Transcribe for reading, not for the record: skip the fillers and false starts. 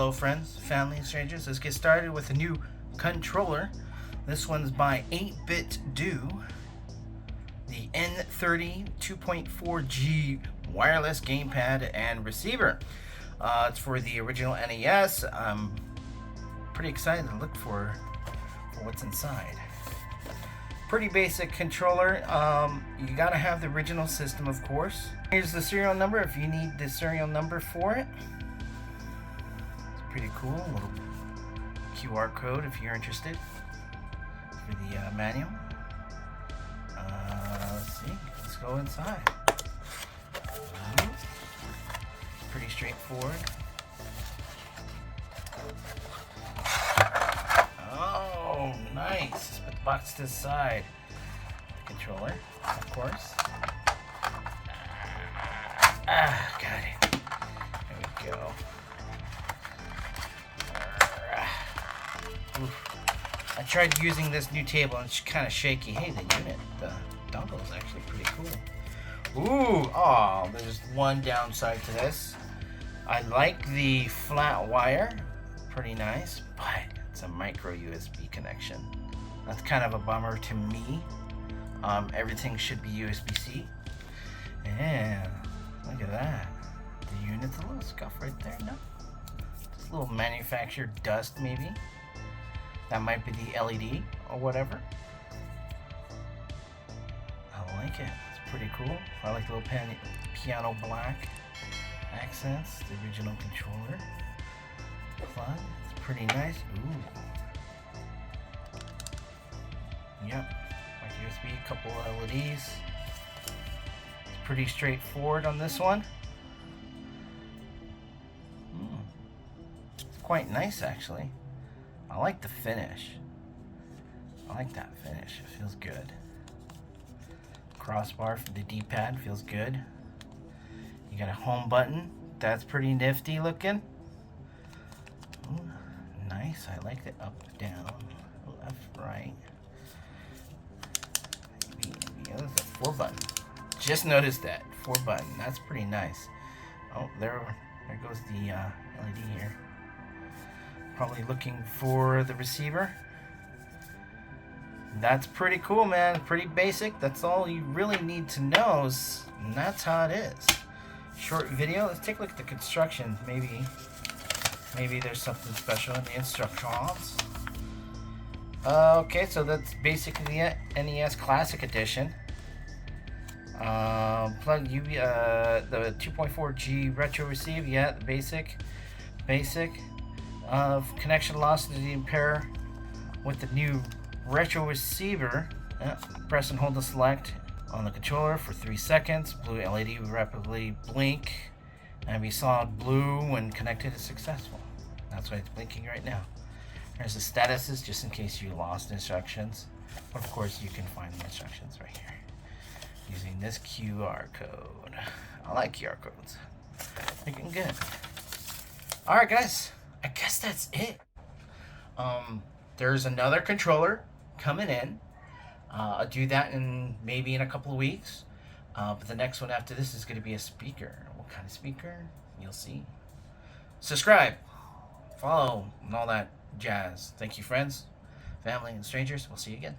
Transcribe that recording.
Hello friends, family, and strangers. Let's get started with a new controller. This one's by 8BitDo, the N30 2.4G wireless gamepad and receiver. It's for the original NES. I'm pretty excited to look for what's inside. Pretty basic controller. You gotta have the original system, of course. Here's the serial number if you need the serial number for it. It's pretty cool. A little QR code if you're interested for the manual. Let's see. Let's go inside. Pretty straightforward. Oh, nice. Let's put the box to the side. The controller, of course. Got it. There we go. I tried using this new table and it's kind of shaky. Hey, the dongle is actually pretty cool. Ooh, oh, there's one downside to this. I like the flat wire, pretty nice, but it's a micro USB connection. That's kind of a bummer to me. Everything should be USB-C. And look at that. The unit's a little scuff right there, no? Just a little manufactured dust maybe. That might be the LED or whatever. I like it. It's pretty cool. I like the little piano black accents. The original controller. Plug. It's pretty nice. Ooh. Yep. Like USB, couple of LEDs. It's pretty straightforward on this one. It's quite nice actually. I like the finish. I like that finish. It feels good. Crossbar for the D-pad feels good. You got a home button. That's pretty nifty looking. Ooh, nice. I like the up, down, left, right. Maybe there's a 4 button. Just noticed that 4 button. That's pretty nice. Oh, there goes the LED here. Probably looking for the receiver. That's pretty cool, man. Pretty basic. That's all you really need to know, and that's how it is. Short video. Let's take a look at the construction. Maybe there's something special in the instructions. Okay, so that's basically the NES Classic Edition. Plug UV, the 2.4G retro receive. Yeah, the basic. Connection lost to the impair with the new retro receiver. Press and hold the select on the controller for 3 seconds. Blue LED will rapidly blink and be solid blue when connected is successful. That's why it's blinking right now. There's the statuses just in case you lost instructions. But of course you can find the instructions right here using this QR code. I like QR codes. Looking good. Alright guys, I guess that's it. There's another controller coming in. I'll do that maybe in a couple of weeks. But the next one after this is going to be a speaker. What kind of speaker? You'll see. Subscribe, follow, and all that jazz. Thank you, friends, family, and strangers. We'll see you again.